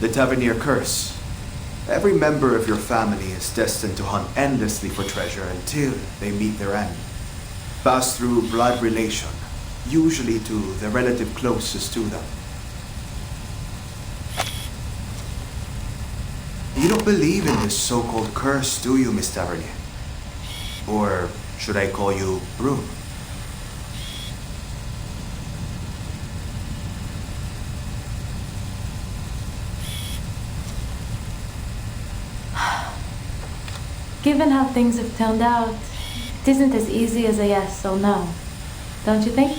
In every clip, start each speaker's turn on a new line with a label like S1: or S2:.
S1: The Tavernier curse. Every member of your family is destined to hunt endlessly for treasure until they meet their end. Pass through blood relation, usually to the relative closest to them. You don't believe in this so-called curse, do you, Miss Tavernier? Or should I call you Broom?
S2: Given how things have turned out, it isn't as easy as a yes or no, don't you think?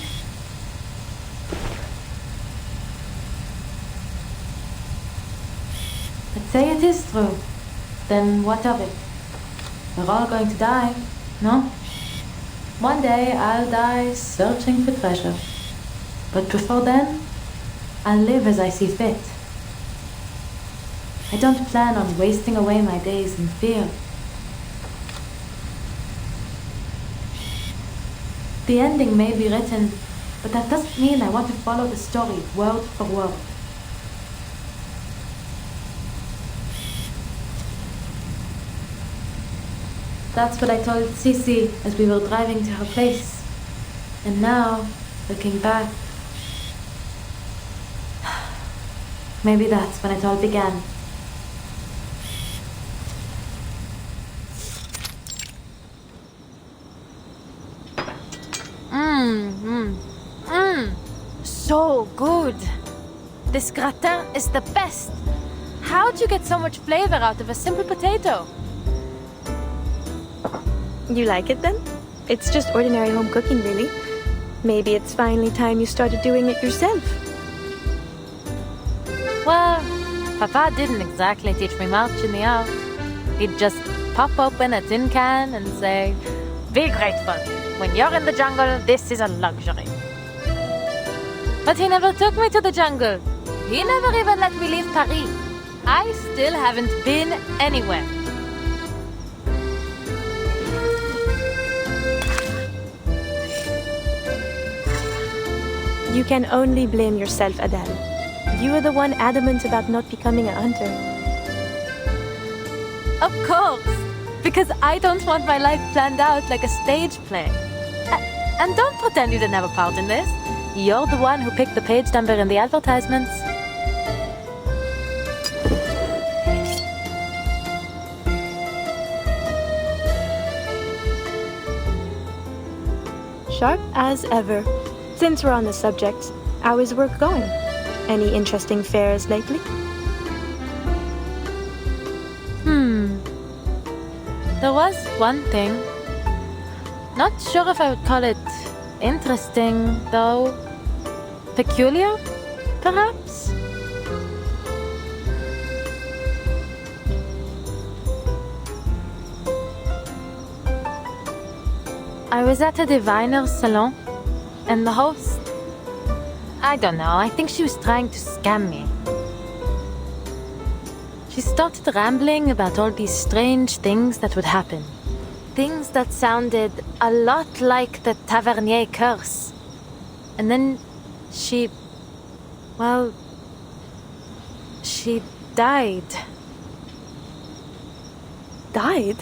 S2: But say it is true, then what of it? We're all going to die, no? One day I'll die searching for treasure. But before then, I'll live as I see fit. I don't plan on wasting away my days in fear. The ending may be written, but that doesn't mean I want to follow the story word for word. That's what I told Sisi as we were driving to her place. And now, looking back, maybe that's when it all began.
S3: So good. This gratin is the best. How'd you get so much flavor out of a simple potato?
S4: You like it then? It's just ordinary home cooking, really. Maybe it's finally time you started doing it yourself.
S3: Well, Papa didn't exactly teach me much in the house. He'd just pop open a tin can and say, "Be grateful. When you're in the jungle, this is a luxury." But he never took me to the jungle. He never even let me leave Paris. I still haven't been anywhere.
S4: You can only blame yourself, Adele. You were the one adamant about not becoming a hunter.
S3: Of course, because I don't want my life planned out like a stage play. And don't pretend you didn't have a part in this. You're the one who picked the page number in the advertisements.
S4: Sharp as ever. Since we're on the subject, how is work going? Any interesting fairs lately?
S3: There was one thing. Not sure if I would call it interesting, though. Peculiar, perhaps? I was at a diviner's salon, and the host, I don't know, I think she was trying to scam me. She started rambling about all these strange things that would happen. Things that sounded a lot like the Tavernier curse. And then she died.
S4: Died?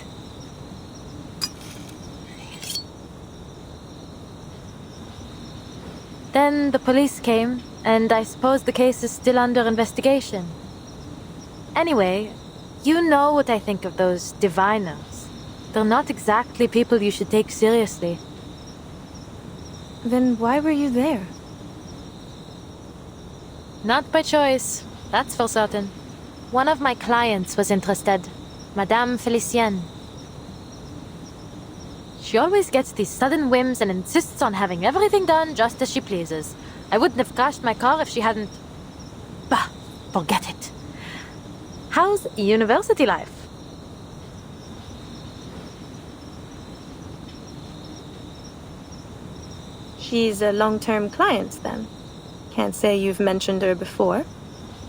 S3: Then the police came, and I suppose the case is still under investigation. Anyway, you know what I think of those diviners. They're not exactly people you should take seriously.
S4: Then why were you there?
S3: Not by choice, that's for certain. One of my clients was interested, Madame Felicienne. She always gets these sudden whims and insists on having everything done just as she pleases. I wouldn't have crashed my car if she hadn't... Bah, forget it. How's university life?
S4: She's a long-term client, then. Can't say you've mentioned her before.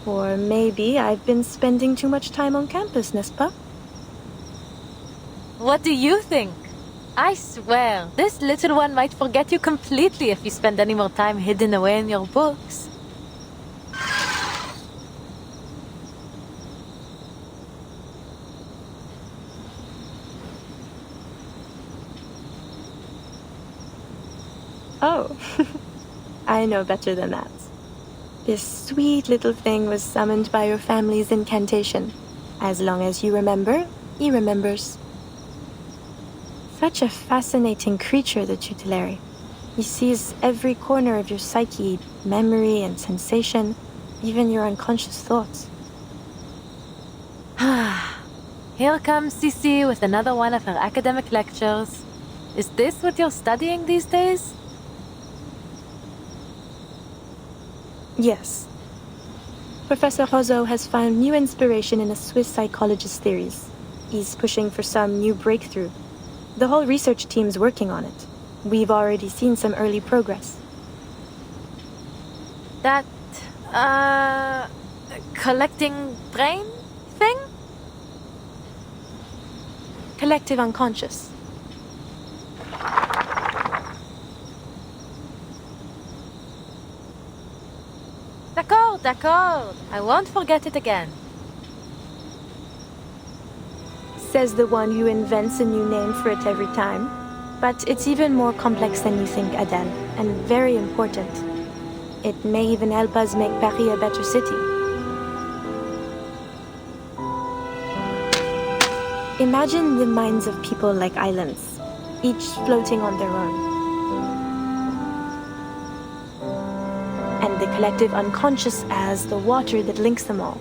S4: Or maybe I've been spending too much time on campus, n'est-ce pas?
S3: What do you think? I swear, this little one might forget you completely if you spend any more time hidden away in your books.
S4: Oh, I know better than that. This sweet little thing was summoned by your family's incantation. As long as you remember, he remembers. Such a fascinating creature, the tutelary. He sees every corner of your psyche, memory and sensation, even your unconscious thoughts.
S3: Here comes Cici with another one of her academic lectures. Is this what you're studying these days?
S4: Yes. Professor Roseau has found new inspiration in a Swiss psychologist's theories. He's pushing for some new breakthrough. The whole research team's working on it. We've already seen some early progress.
S3: That, collecting brain thing?
S4: Collective unconscious.
S3: D'accord. I won't forget it again.
S4: Says the one who invents a new name for it every time. But it's even more complex than you think, Adele, and very important. It may even help us make Paris a better city. Imagine the minds of people like islands, each floating on their own. And the collective unconscious as the water that links them all.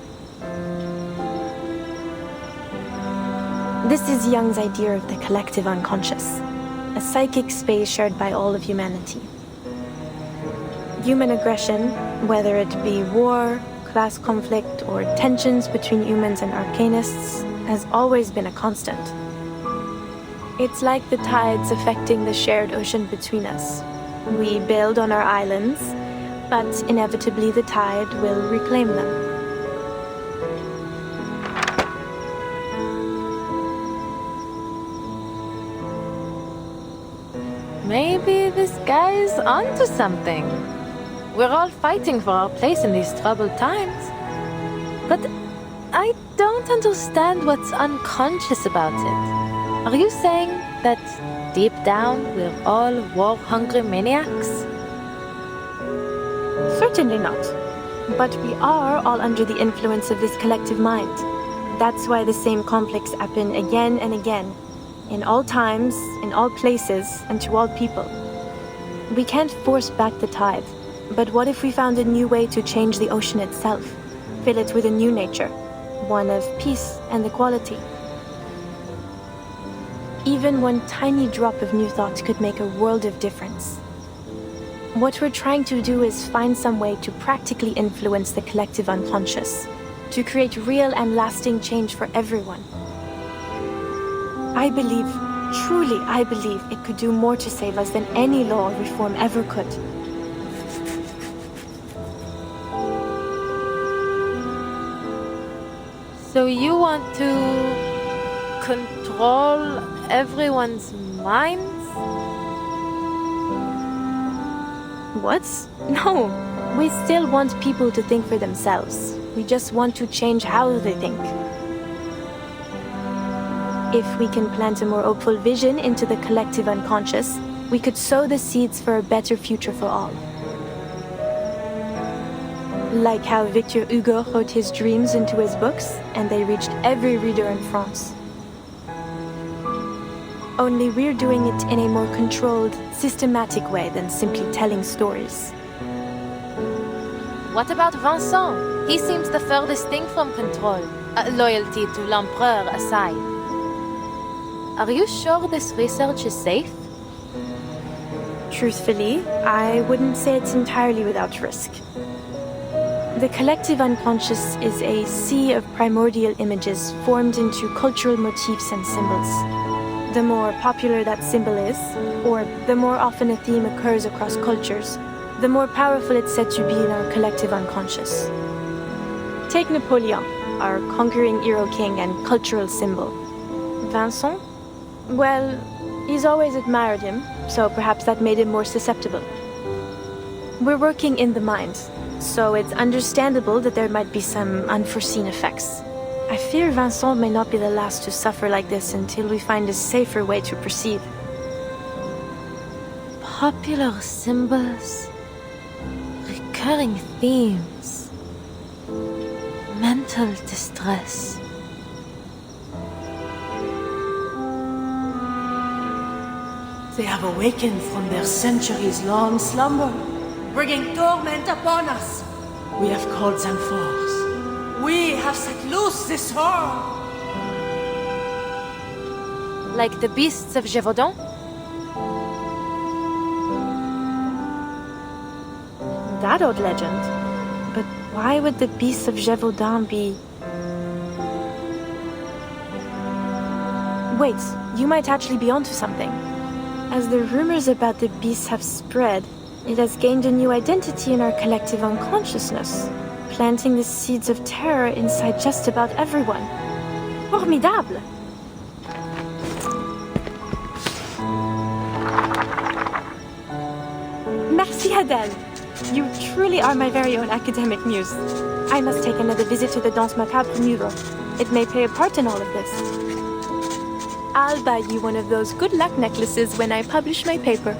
S4: This is Jung's idea of the collective unconscious, a psychic space shared by all of humanity. Human aggression, whether it be war, class conflict, or tensions between humans and arcanists, has always been a constant. It's like the tides affecting the shared ocean between us. We build on our islands, but inevitably the tide will reclaim them.
S3: Maybe this guy's onto something. We're all fighting for our place in these troubled times. But I don't understand what's unconscious about it. Are you saying that deep down we're all war-hungry maniacs?
S4: Certainly not. But we are all under the influence of this collective mind. That's why the same conflicts happen again and again, in all times, in all places, and to all people. We can't force back the tide, but what if we found a new way to change the ocean itself, fill it with a new nature, one of peace and equality? Even one tiny drop of new thought could make a world of difference. What we're trying to do is find some way to practically influence the collective unconscious, to create real and lasting change for everyone. I believe, truly I believe, it could do more to save us than any law or reform ever could.
S3: So you want to control everyone's minds?
S4: What? No. We still want people to think for themselves. We just want to change how they think. If we can plant a more hopeful vision into the collective unconscious, we could sow the seeds for a better future for all. Like how Victor Hugo wrote his dreams into his books, and they reached every reader in France. Only we're doing it in a more controlled, systematic way than simply telling stories.
S3: What about Vincent? He seems the furthest thing from control, loyalty to l'Empereur aside. Are you sure this research is safe?
S4: Truthfully, I wouldn't say it's entirely without risk. The collective unconscious is a sea of primordial images formed into cultural motifs and symbols. The more popular that symbol is, or the more often a theme occurs across cultures, the more powerful it's said to be in our collective unconscious. Take Napoleon, our conquering hero king and cultural symbol. Vincent? Well, he's always admired him, so perhaps that made him more susceptible. We're working in the mind, so it's understandable that there might be some unforeseen effects. I fear Vincent may not be the last to suffer like this until we find a safer way to proceed.
S3: Popular symbols, recurring themes, mental distress.
S5: They have awakened from their centuries-long slumber, bringing torment upon us. We have called them forth. We have set loose this horde.
S3: Like the beasts of Gévaudan?
S4: That old legend. But why would the beasts of Gévaudan be... Wait, you might actually be onto something. As the rumors about the beasts have spread, it has gained a new identity in our collective unconsciousness, planting the seeds of terror inside just about everyone. Formidable! Merci, Adèle. You truly are my very own academic muse. I must take another visit to the Danse Macabre mural. It may play a part in all of this. I'll buy you one of those good luck necklaces when I publish my paper.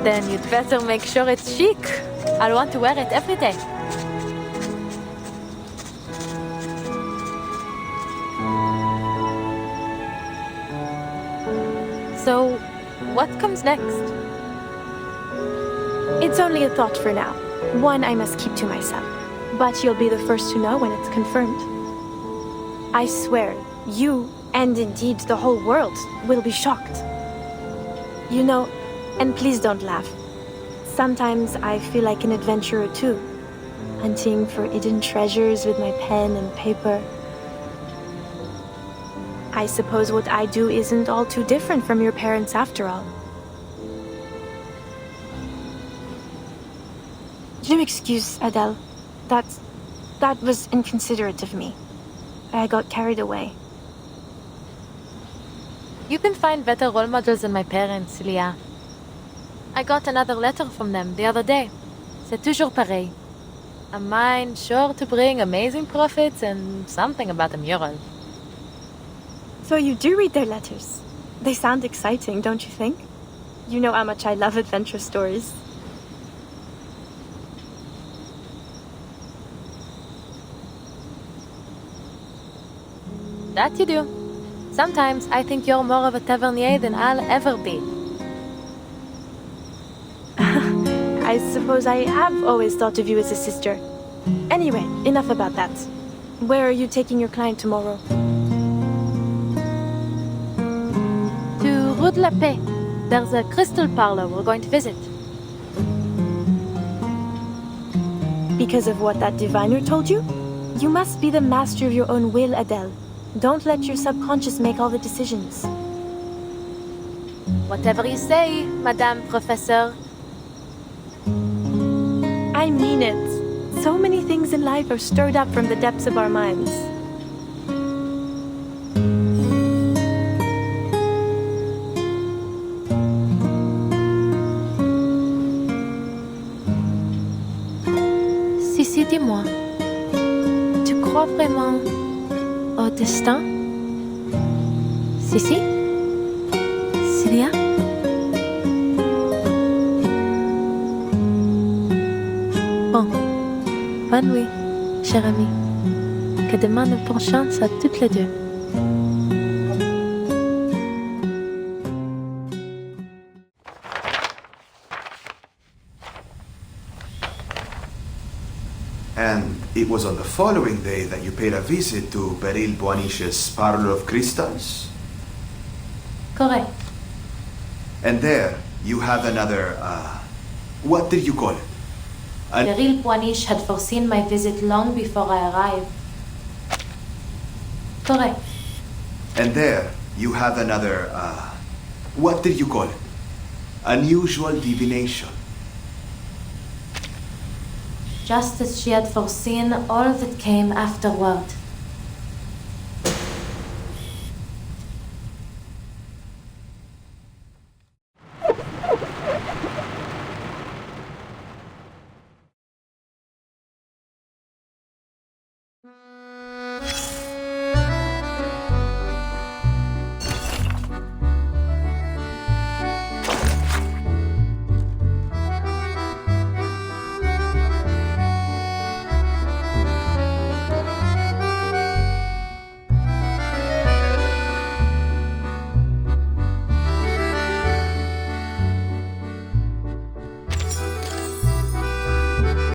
S3: Then you'd better make sure it's chic. I'll want to wear it every day. So, what comes next?
S4: It's only a thought for now. One I must keep to myself. But you'll be the first to know when it's confirmed. I swear, you, and indeed the whole world, will be shocked. You know, and please don't laugh. Sometimes I feel like an adventurer too, hunting for hidden treasures with my pen and paper. I suppose what I do isn't all too different from your parents after all. Je m'excuse, Adèle. That was inconsiderate of me. I got carried away.
S3: You can find better role models than my parents, Leah. I got another letter from them the other day. C'est toujours pareil. A mind sure to bring amazing profits and something about a mural.
S4: So you do read their letters. They sound exciting, don't you think? You know how much I love adventure stories.
S3: That you do. Sometimes I think you're more of a tavernier than I'll ever be.
S4: I suppose I have always thought of you as a sister. Anyway, enough about that. Where are you taking your client tomorrow?
S3: To Rue de la Paix. There's a crystal parlor we're going to visit.
S4: Because of what that diviner told you? You must be the master of your own will, Adèle. Don't let your subconscious make all the decisions.
S3: Whatever you say, Madame Professeur.
S4: I mean it. So many things in life are stirred up from the depths of our minds.
S3: Si, dis-moi. Tu crois vraiment au destin? Si? Celia? Bon. Bonne nuit, chère amie. Que demain nous porte chance à toutes les deux.
S1: And it was on the following day that you paid a visit to Beryl Boaniche's Parlor of Crystals?
S2: Correct.
S1: And there you have another, what did you call it?
S2: Beryl Boaniche had foreseen my visit long before I arrived. Correct.
S1: And there you have another, what did you call it? Unusual divination.
S2: Just as she had foreseen all that came afterward.